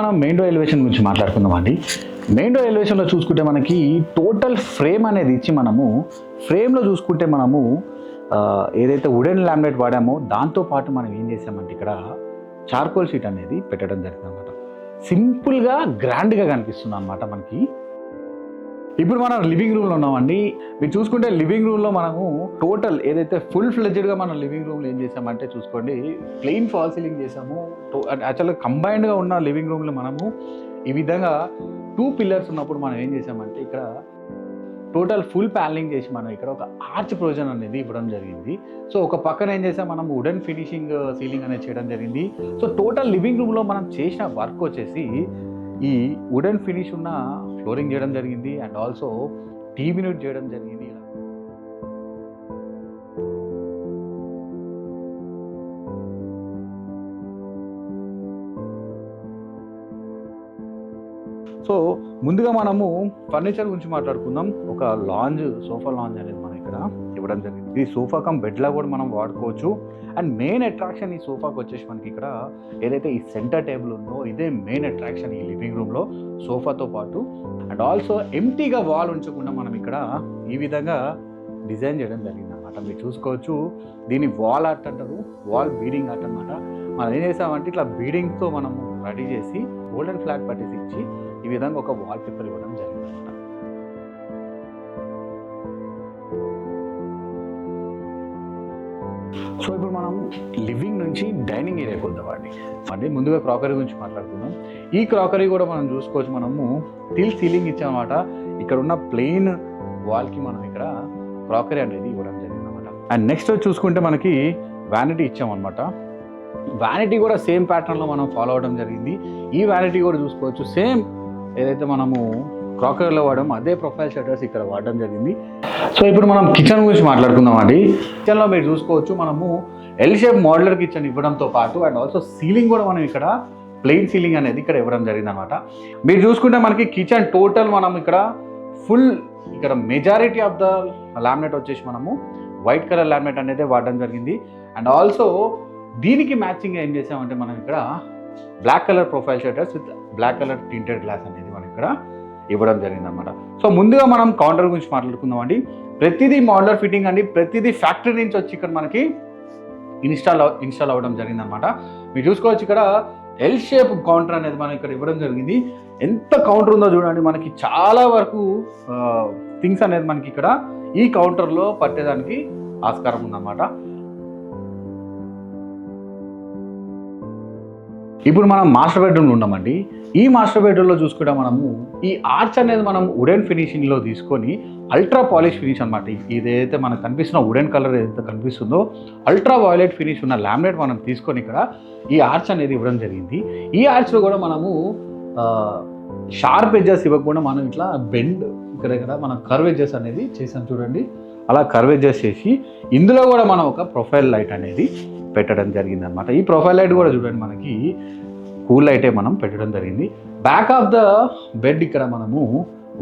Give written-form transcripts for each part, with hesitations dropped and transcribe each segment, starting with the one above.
మనం main door elevation గురించి మాట్లాడుకుందాం అండి. మెయిన్ డోర్ ఎలివేషన్లో చూసుకుంటే మనకి టోటల్ ఫ్రేమ్ అనేది ఇచ్చి మనము ఫ్రేమ్లో చూసుకుంటే మనము ఏదైతే వుడెన్ లామినేట్ వాడామో దాంతోపాటు మనం ఏం చేసామంటే ఇక్కడ చార్కోల్ షీట్ అనేది పెట్టడం జరిగింది అనమాట. సింపుల్గా గ్రాండ్గా కనిపిస్తుంది అనమాట మనకి. ఇప్పుడు మనం లివింగ్ రూమ్లో ఉన్నామండి. మీరు చూసుకుంటే లివింగ్ రూమ్లో మనము టోటల్ ఏదైతే ఫుల్ ఫ్లెడ్జ్డ్గా మనం లివింగ్ రూమ్లో ఏం చేసామంటే చూసుకోండి, ప్లెయిన్ ఫాల్ సీలింగ్ చేసాము. యాక్చువల్గా కంబైన్డ్గా ఉన్న లివింగ్ రూమ్లో మనము ఈ విధంగా 2 పిల్లర్స్ ఉన్నప్పుడు మనం ఏం చేసామంటే ఇక్కడ టోటల్ ఫుల్ ప్యానలింగ్ చేసి మనం ఇక్కడ ఒక ఆర్చ్ ప్రొవిజన్ అనేది ఇవ్వడం జరిగింది. సో ఒక పక్కన ఏం చేసాం, మనం వుడెన్ ఫినిషింగ్ సీలింగ్ అనేది చేయడం జరిగింది. సో టోటల్ లివింగ్ రూమ్లో మనం చేసిన వర్క్ వచ్చేసి ఈ వుడెన్ ఫినిష్ ఉన్న ఫ్లోరింగ్ చేయడం జరిగింది అండ్ ఆల్సో టీవీ యూనిట్ చేయడం జరిగింది. సో ముందుగా మనము ఫర్నిచర్ గురించి మాట్లాడుకుందాం. ఒక లాంజ్, సోఫా లాంజ్ అనేది మనం ఇక్కడ ఇవ్వడం జరిగింది. ఈ సోఫా కమ్ బెడ్లా కూడా మనం వాడుకోవచ్చు. అండ్ మెయిన్ అట్రాక్షన్ ఈ సోఫాకి వచ్చేసి మనకి ఇక్కడ ఏదైతే ఈ సెంటర్ టేబుల్ ఉందో ఇదే మెయిన్ అట్రాక్షన్ ఈ లివింగ్ రూమ్లో సోఫాతో పాటు. అండ్ ఆల్సో ఎంటీగా వాల్ ఉంచకుండా మనం ఇక్కడ ఈ విధంగా డిజైన్ చేయడం జరిగింది అనమాట. మీరు చూసుకోవచ్చు, దీన్ని వాల్ ఆర్ట్ అంటారు, వాల్ బీడింగ్ ఆర్ట్ అనమాట. మనం ఏం చేసామంటే ఇట్లా బీడింగ్తో మనము రెడీ చేసి గోల్డెన్ ఫ్లాగ్ పట్టేసి ఇచ్చి ఈ విధంగా ఒక వాల్ పేపర్ ఇవ్వడం జరిగింది అనమాట. సో ఇప్పుడు మనం లివింగ్ నుంచి డైనింగ్ ఏరియాకి వద్దామండి. అంటే ముందుగా క్రాకరీ గురించి మాట్లాడుకుందాం. ఈ క్రాకరీ కూడా మనం చూసుకోవచ్చు, మనము టిల్ సీలింగ్ ఇచ్చామన్నమాట. ఇక్కడ ఉన్న ప్లెయిన్ వాల్కి మనం ఇక్కడ క్రాకరీ అనేది ఇవ్వడం జరిగింది అనమాట. అండ్ నెక్స్ట్ చూసుకుంటే మనకి వ్యానిటీ ఇచ్చామన్నమాట. వ్యానిటీ కూడా సేమ్ ప్యాటర్న్లో మనం ఫాలో అవడం జరిగింది. ఈ వ్యానిటీ కూడా చూసుకోవచ్చు, సేమ్ ఏదైతే మనము క్రాకరీలో వాడామో అదే ప్రొఫైల్ షట్టర్స్ ఇక్కడ వాడడం జరిగింది. సో ఇప్పుడు మనం కిచెన్ గురించి మాట్లాడుకుందాం అండి. కిచెన్లో మీరు చూసుకోవచ్చు, మనము ఎల్ షేప్ మోడ్యులర్ కిచెన్ ఇవ్వడంతో పాటు అండ్ ఆల్సో సీలింగ్ కూడా మనం ఇక్కడ ప్లెయిన్ సీలింగ్ అనేది ఇక్కడ ఇవ్వడం జరిగింది అనమాట. మీరు చూసుకుంటే మనకి కిచెన్ టోటల్ మనం ఇక్కడ ఫుల్ ఇక్కడ మెజారిటీ ఆఫ్ ద లామినేట్ వచ్చేసి మనము వైట్ కలర్ లామినేట్ అనేది వాడడం జరిగింది. అండ్ ఆల్సో దీనికి మ్యాచింగ్ ఏం చేసామంటే మనం ఇక్కడ black colour profile shutters with black colour tinted glass అనేది మనం ఇక్కడ ఇవ్వడం జరిగింది అనమాట. సో ముందుగా మనం కౌంటర్ గురించి మాట్లాడుకుందాం అండి. ప్రతిదీ మోడ్యులర్ ఫిట్టింగ్ అండి, ప్రతిదీ ఫ్యాక్టరీ నుంచి వచ్చి ఇక్కడ మనకి ఇన్స్టాల్ అవ్వడం జరిగింది అనమాట. మీరు చూసుకోవచ్చు, ఇక్కడ ఎల్ షేప్ కౌంటర్ అనేది మనం ఇక్కడ ఇవ్వడం జరిగింది. ఎంత కౌంటర్ ఉందో చూడండి, మనకి చాలా వరకు థింగ్స్ అనేది మనకి ఇక్కడ ఈ కౌంటర్లో పట్టేదానికి ఆస్కారం ఉందన్నమాట. ఇప్పుడు మనం మాస్టర్ బెడ్రూమ్లో ఉన్నామండి. ఈ మాస్టర్ బెడ్రూమ్లో చూసుకుంటే మనము ఈ ఆర్చ్ అనేది మనం వుడెన్ ఫినిషింగ్లో తీసుకొని అల్ట్రా పాలిష్ ఫినిష్ అనమాట. ఇదైతే మనకు కనిపిస్తున్న వుడెన్ కలర్ ఏదైతే కనిపిస్తుందో అల్ట్రా వాయిలెట్ ఫినిష్ ఉన్న లామినేట్ మనం తీసుకొని ఇక్కడ ఈ ఆర్చ్ అనేది ఇవ్వడం జరిగింది. ఈ ఆర్చ్లో కూడా మనము షార్ప్ ఎడ్జెస్ ఇవ్వకుండా మనం ఇట్లా బెండ్ ఇక్కడ మనం కర్వ్ ఎడ్జెస్ అనేది చేసాం చూడండి. అలా కర్వ్ ఎడ్జెస్ చేసి ఇందులో కూడా మనం ఒక ప్రొఫైల్ లైట్ అనేది పెట్టడం జరిగింది అనమాట. ఈ ప్రొఫైల్ లైట్ కూడా చూడండి, మనకి కూల్ లైటే మనం పెట్టడం జరిగింది. బ్యాక్ ఆఫ్ ద బెడ్ ఇక్కడ మనము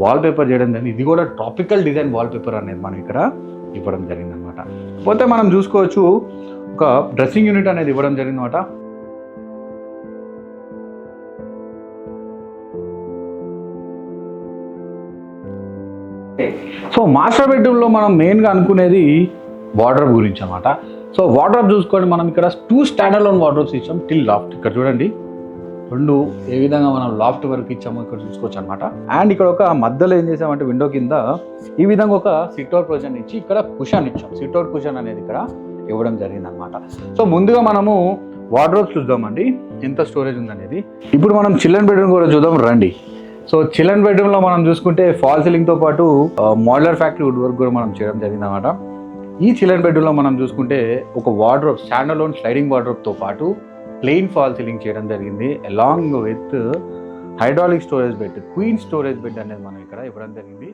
వాల్ పేపర్ చేయడం జరిగింది. ఇది కూడా ట్రాపికల్ డిజైన్ వాల్ పేపర్ అనేది మనం ఇక్కడ ఇవ్వడం జరిగింది అనమాట. పోతే మనం చూసుకోవచ్చు, ఒక డ్రెస్సింగ్ యూనిట్ అనేది ఇవ్వడం జరిగింది అనమాట. సో మాస్టర్ బెడ్రూమ్లో మనం మెయిన్గా అనుకునేది వార్డ్రోబ్ గురించి అనమాట. సో వార్డ్రోబ్ చూసుకోండి, మనం ఇక్కడ 2 స్టాండర్డ్ లోన్ వార్డ్రోబ్స్ ఇచ్చాం టిల్ లాఫ్ట్. ఇక్కడ చూడండి, 2 ఏ విధంగా మనం లాఫ్ట్ వరకు ఇచ్చామో ఇక్కడ చూసుకోవచ్చు అనమాట. అండ్ ఇక్కడ ఒక మధ్యలో ఏం చేసామంటే విండో కింద ఈ విధంగా ఒక సిట్అవుట్ ప్రొవిజన్ ఇచ్చి ఇక్కడ కుషన్ ఇచ్చాం. సిట్అవుట్ కుషన్ అనేది ఇక్కడ ఇవ్వడం జరిగింది అనమాట. సో ముందుగా మనము వార్డ్రోబ్స్ చూద్దామండి, ఎంత స్టోరేజ్ ఉందనేది. ఇప్పుడు మనం చిల్డ్రన్ బెడ్రూమ్ కూడా చూద్దాం రండి. సో చిల్డ్రన్ బెడ్రూమ్లో మనం చూసుకుంటే ఫాల్ సీలింగ్తో పాటు మోడ్యులర్ ఫ్యాక్టరీ వుడ్ వర్క్ కూడా మనం చేయడం జరిగింది అనమాట. ఈ చిల్డ్రన్ బెడ్రూమ్లో మనం చూసుకుంటే ఒక వార్డ్రోబ్, స్టాండర్డ్ లోన్ స్లైడింగ్ వార్డ్రోబ్తో పాటు ప్లెయిన్ ఫాల్ సీలింగ్ చేయడం జరిగింది. Along with hydraulic storage bed, queen storage bed అనేది మనం ఇక్కడ ఇవ్వడం జరిగింది.